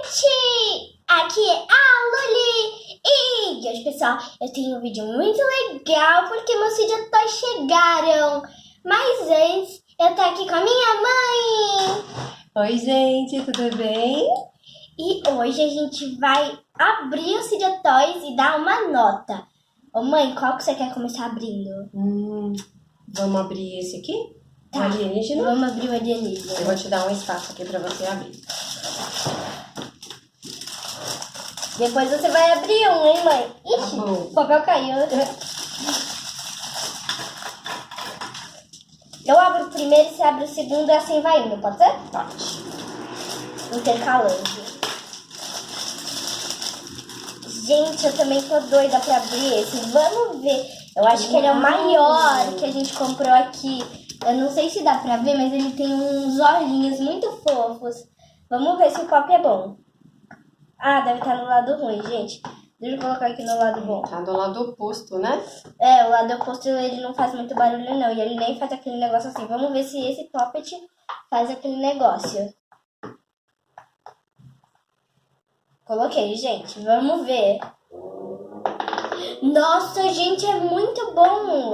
gente! Aqui é a Luli! E hoje, pessoal, eu tenho um vídeo muito legal porque meus Fidget Toys chegaram. Mas antes, eu tô aqui com a minha mãe! Oi, gente, tudo bem? E hoje a gente vai abrir os Fidget Toys e dar uma nota. Ô mãe, qual que você quer começar abrindo? Vamos abrir esse aqui? Tá. O alienígena? Vamos abrir o alienígena. Eu vou te dar um espaço aqui pra você abrir. Depois você vai abrir um, hein, mãe? Ixi, Tá bom. o papel caiu. Eu abro o primeiro e você abre o segundo e assim vai indo, pode ser? Pode. Intercalando. Gente, eu também tô doida pra abrir esse. Vamos ver. Eu acho que ele é o maior que a gente comprou aqui. Eu não sei se dá pra ver, mas ele tem uns olhinhos muito fofos. Vamos ver se o copo é bom. Ah, deve estar no lado ruim, gente. Deixa eu colocar aqui no lado bom. Tá do lado oposto, né? É, o lado oposto ele não faz muito barulho não. E ele nem faz aquele negócio assim. Vamos ver se esse Poppet faz aquele negócio. Coloquei, gente. Vamos ver. Nossa, gente, é muito bom.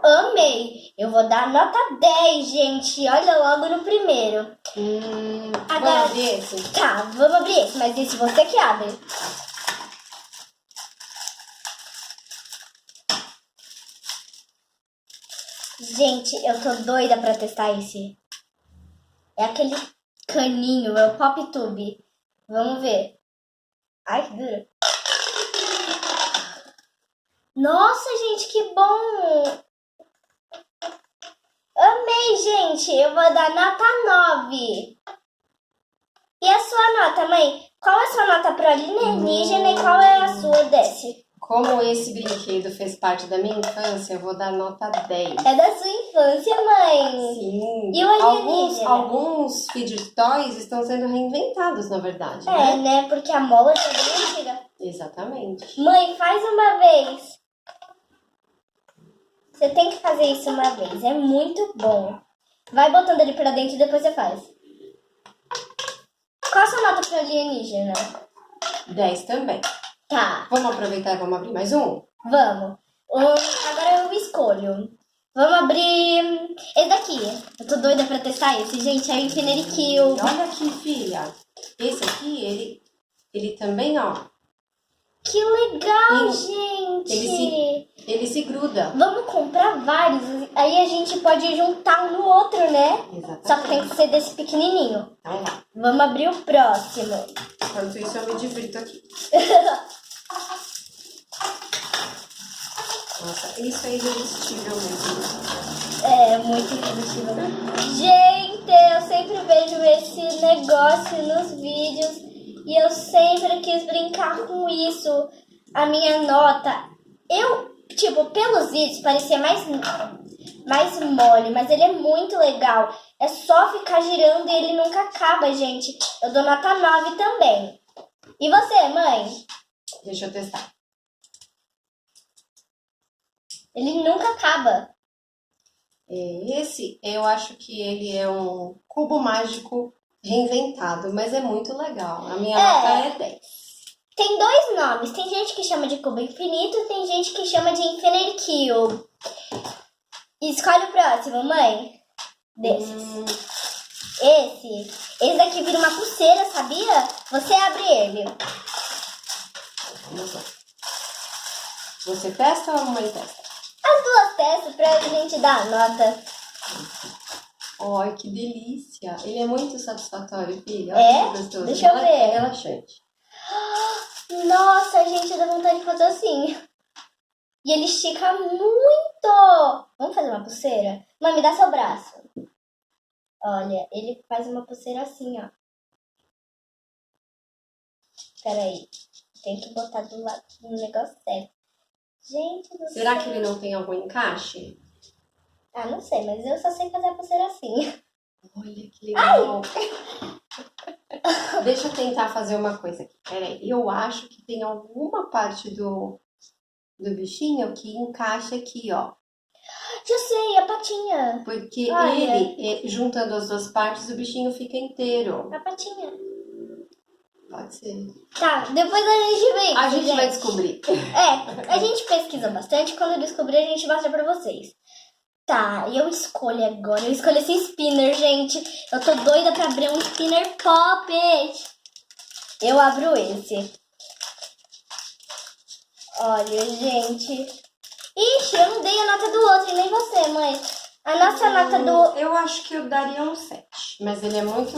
Amei. Eu vou dar nota 10, gente. Olha logo no primeiro. Agora, Vamos abrir esse? tá, vamos abrir esse. Mas esse você que abre. Gente, eu tô doida pra testar esse. É aquele caninho, é o Pop Tube. Vamos ver. Ai, que duro. Nossa, gente, que bom! Amei, gente! Eu vou dar nota 9. E a sua nota, mãe? Qual é a sua nota pro alienígena e qual é a sua desse? Como esse brinquedo fez parte da minha infância, eu vou dar nota 10. É da sua infância, mãe. Sim. E o alienígena? Alguns Fidget Toys estão sendo reinventados, na verdade, É, né? né? Porque a mola é bem antiga. Exatamente. Mãe, faz uma vez. Você tem que fazer isso uma vez. É muito bom. Vai botando ele pra dentro e depois você faz. Qual a sua nota pro alienígena? 10 também. Tá, Vamos aproveitar e vamos abrir mais um? vamos. Agora eu escolho. Vamos abrir esse daqui. Eu tô doida pra testar esse, gente. É o Infinity Kill. Olha aqui, filha. Esse aqui, ele também, ó. Que legal, Sim. gente. Ele se gruda. Vamos comprar vários. Aí a gente pode juntar um no outro, né? Exatamente. Só que tem que ser desse pequenininho. Então lá. Vamos abrir o próximo. Enquanto isso, eu me divirto aqui. Nossa, isso é irresistível mesmo. É, muito irresistível. Gente, eu sempre vejo esse negócio nos vídeos e eu sempre quis brincar com isso. A minha nota, pelos vídeos parecia mais mole, mas ele é muito legal. É só ficar girando e ele nunca acaba, gente. Eu dou nota 9 também. E você, mãe? Deixa eu testar. Ele nunca acaba. Esse, eu acho que ele é um cubo mágico reinventado, mas é muito legal. A minha nota é 10. Tem dois nomes. Tem gente que chama de cubo infinito, tem gente que chama de Infinity Kill. Escolhe o próximo, mãe. Desses. Esse daqui vira uma pulseira, sabia? Você abre ele. Vamos lá. Você testa ou a mamãe testa? As duas testas pra gente dar a nota. Ai, que delícia! Ele é muito satisfatório, filha. É? Olha que gostoso. Deixa eu ver. É relaxante. Nossa, gente, dá vontade de fazer assim. E ele estica muito. Vamos fazer uma pulseira? Mãe, me dá seu braço. Olha, ele faz uma pulseira assim, ó. Peraí. Tem que botar do lado no negócio certo. Gente do Será céu. que ele não tem algum encaixe? Ah, não sei, mas eu só sei fazer a pulseira assim. Olha que legal! Deixa eu tentar fazer uma coisa aqui. Peraí, eu acho que tem alguma parte do bichinho que encaixa aqui, ó. Já sei, a patinha. Porque Olha. ele, juntando as duas partes, o bichinho fica inteiro. A patinha. Pode ser. Tá, depois a gente vê isso, A gente vai gente. descobrir. É, a gente pesquisa bastante. Quando eu descobrir, a gente mostra pra vocês. Tá, eu escolho agora. Eu escolho esse spinner, gente. Eu tô doida pra abrir um spinner poppet. Eu abro esse. Olha, gente. Ixi, eu não dei a nota do outro, e nem você, mãe. A nossa nota do... Eu acho que eu daria um 7. Mas ele é muito,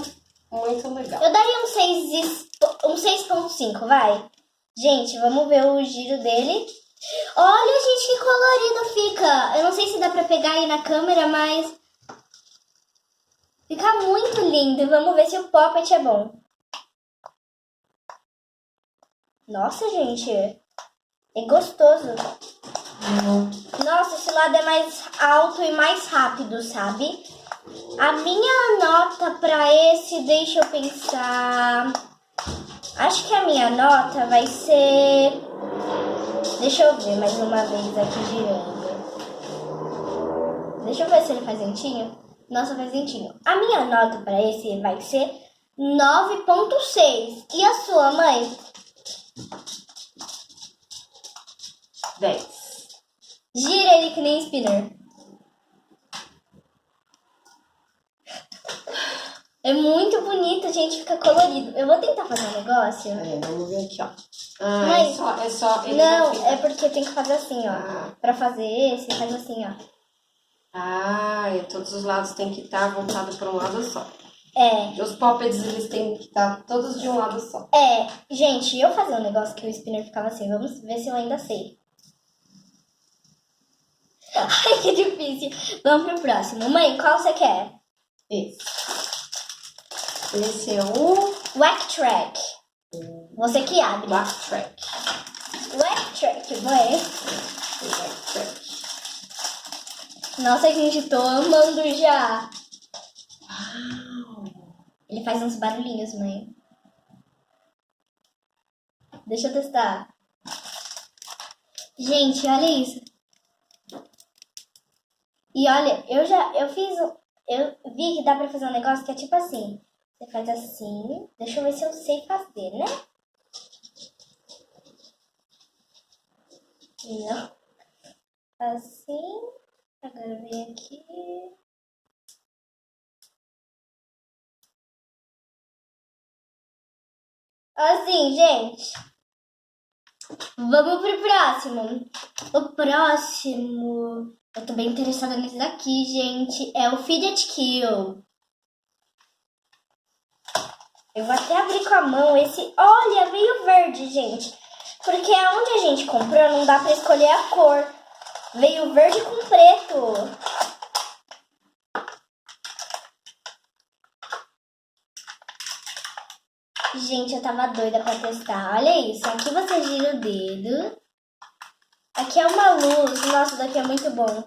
muito legal. Eu daria um 6,5, vai. Gente, vamos ver o giro dele. Olha, gente, que colorido fica. Eu não sei se dá pra pegar aí na câmera, mas... Fica muito lindo. Vamos ver se o poppet é bom. Nossa, gente. É gostoso. Nossa, esse lado é mais alto e mais rápido, sabe? A minha nota pra esse, deixa eu pensar... Acho que a minha nota vai ser... Deixa eu ver mais uma vez aqui girando. Deixa eu ver se ele faz dentinho. Nossa, faz dentinho. A minha nota pra esse vai ser 9,6. E a sua, mãe? 10. Gira ele que nem spinner. É muito bonito, gente, fica colorido. Eu vou tentar fazer um negócio. Vamos ver aqui, ó. Ah, Mãe, é só ele não, já fica... é porque tem que fazer assim, ó. Pra fazer esse, faz assim, ó. E todos os lados tem que estar voltado para um lado só. É. Os poppets, eles têm que estar todos de um lado só. É, gente, eu fazia um negócio que o spinner ficava assim. Vamos ver se eu ainda sei. Ai, que difícil. Vamos pro próximo. Mãe, qual você quer? Esse é o Whack Track. Você que abre. Whack Track. Whack Track, mãe. Whack Track. Nossa, gente, tô amando já. Uau! Ele faz uns barulhinhos, mãe. Deixa eu testar. Gente, olha isso. E olha, eu vi que dá pra fazer um negócio que é tipo assim. Você faz assim. Deixa eu ver se eu sei fazer, né? Não. Assim. Agora vem aqui. Assim, gente. Vamos pro próximo. O próximo... Eu tô bem interessada nesse daqui, gente. É o Fidget Kill. Eu vou até abrir com a mão esse... Olha, veio verde, gente. Porque onde a gente comprou não dá pra escolher a cor. Veio verde com preto. Gente, eu tava doida pra testar. Olha isso. Aqui você gira o dedo. Aqui é uma luz. Nossa, daqui é muito bom.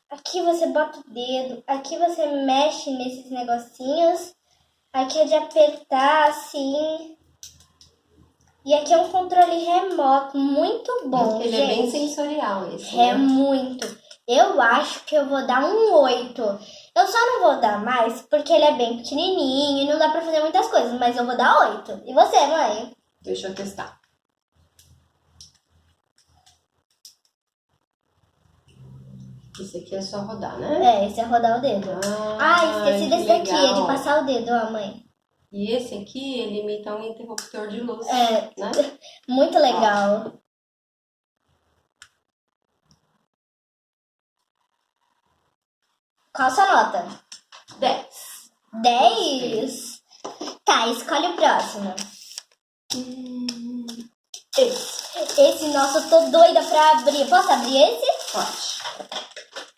Aqui você bota o dedo. Aqui você mexe nesses negocinhos. Aqui é de apertar assim. E aqui é um controle remoto. Muito bom, Ele gente. é bem sensorial esse, É né? muito. Eu acho que eu vou dar um 8. Eu só não vou dar mais porque ele é bem pequenininho e não dá pra fazer muitas coisas. Mas eu vou dar 8. E você, mãe? Deixa eu testar. Esse aqui é só rodar, né? É, esse é rodar o dedo. Esqueci que desse daqui, é de legal. passar o dedo, ó, mãe. E esse aqui, ele imita um interruptor de luz, É, né? muito legal. Qual a sua nota? 10. 10? Tá, escolhe o próximo. Esse, nossa, eu tô doida pra abrir. Posso abrir esse? Pode.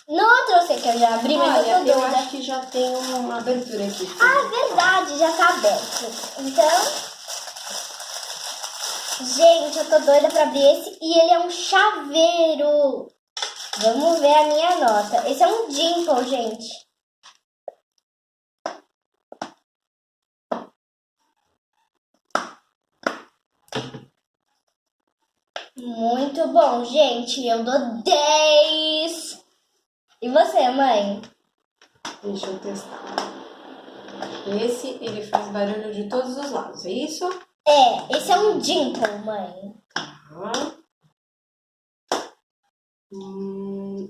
No outro eu sei que eu já abri, mas eu tô Olha, eu doida. acho que já tem uma abertura aqui. Verdade, já tá aberto. Então, gente, eu tô doida pra abrir esse. E ele é um chaveiro. Vamos ver a minha nota. Esse é um dimple, gente. Muito bom, gente. Eu dou 10. E você, mãe? Deixa eu testar. Esse, ele faz barulho de todos os lados, é isso? É, esse é um Dimple, mãe. Tá.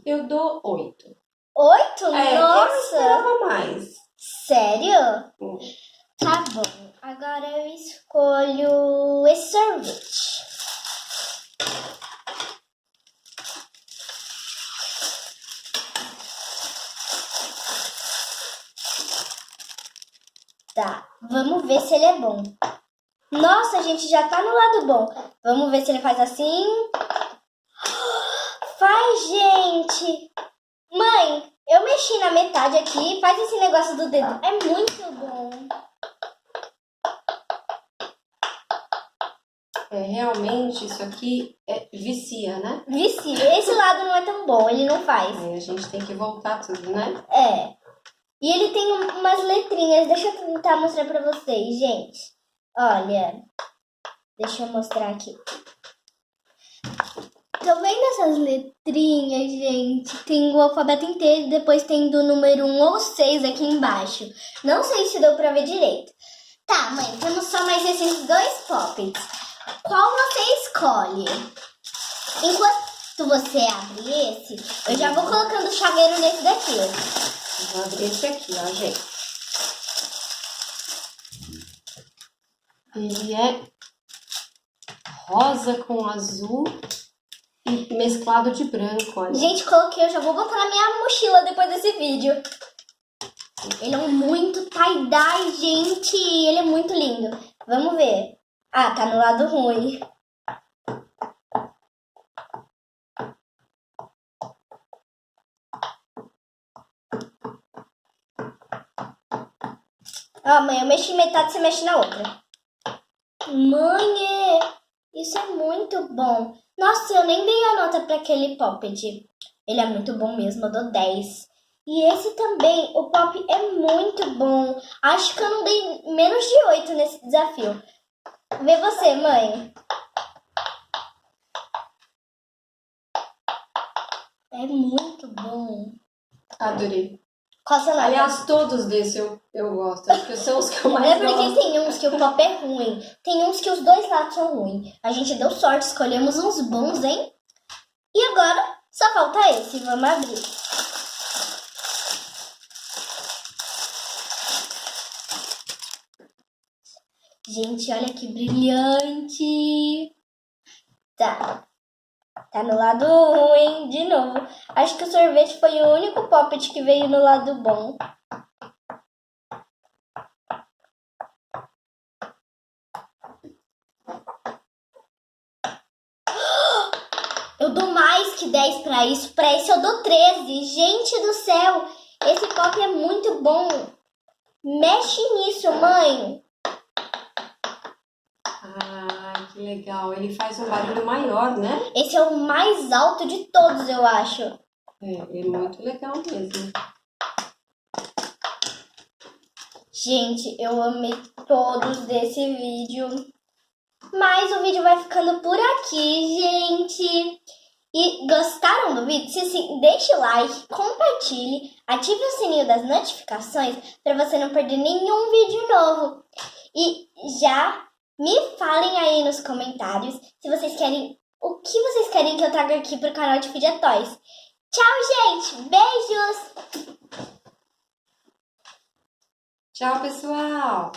Eu dou 8. 8? Eu Nossa! esperava mais. Sério? Hum. Tá bom. Agora eu escolho esse sorvete. Tá, vamos ver se ele é bom. Nossa, a gente já tá no lado bom. Vamos ver se ele faz assim. Faz, gente! Mãe, eu mexi na metade aqui. Faz esse negócio do dedo. É muito bom. Realmente, isso aqui vicia, né? Vicia. Esse lado não é tão bom, ele não faz. Aí a gente tem que voltar tudo, né? É. E ele tem umas letrinhas. Deixa eu tentar mostrar pra vocês, gente. Olha. Deixa eu mostrar aqui. Tô vendo essas letrinhas, gente? Tem o alfabeto inteiro e depois tem do número 1 ou 6 aqui embaixo. Não sei se deu pra ver direito. Tá, mãe, temos só mais esses 2 poppets. Qual você escolhe? Enquanto você abre esse, eu já vou colocando o chaveiro nesse daqui. Vou abrir esse aqui, ó, gente. Ele é rosa com azul e mesclado de branco, olha. Gente, coloquei, eu já vou botar na minha mochila depois desse vídeo. Ele é muito tie-dye, gente. Ele é muito lindo. Vamos ver. Ah, tá no lado ruim. Ah, mãe, eu mexi em metade, você mexe na outra. Mãe, isso é muito bom. Nossa, eu nem dei a nota para aquele poppet. Ele é muito bom mesmo, eu dou 10. E esse também, o pop é muito bom. Acho que eu não dei menos de 8 nesse desafio. Vê você, mãe. É muito bom. Adorei. Qual a sua nota? Aliás, todos desses eu gosto. Acho que são os que eu mais É porque gosto. tem uns que o pop é ruim. Tem uns que os dois lados são ruins. A gente deu sorte, escolhemos uns bons, hein? E agora, só falta esse. Vamos abrir. Gente, olha que brilhante. Tá. Tá no lado ruim, de novo. Acho que o sorvete foi o único poppet que veio no lado bom. Eu dou mais que 10 pra isso. Pra esse eu dou 13. Gente do céu, esse pop é muito bom. Mexe nisso, mãe. Ah, que legal. Ele faz um barulho maior, né? Esse é o mais alto de todos, eu acho. É muito legal mesmo. Gente, eu amei todos desse vídeo. Mas o vídeo vai ficando por aqui, gente. E gostaram do vídeo? Se sim, deixe o like, compartilhe, ative o sininho das notificações para você não perder nenhum vídeo novo. E já me falem aí nos comentários se vocês querem, o que vocês querem que eu traga aqui pro canal de Fidia Toys. Tchau, gente! Beijos! Tchau, pessoal!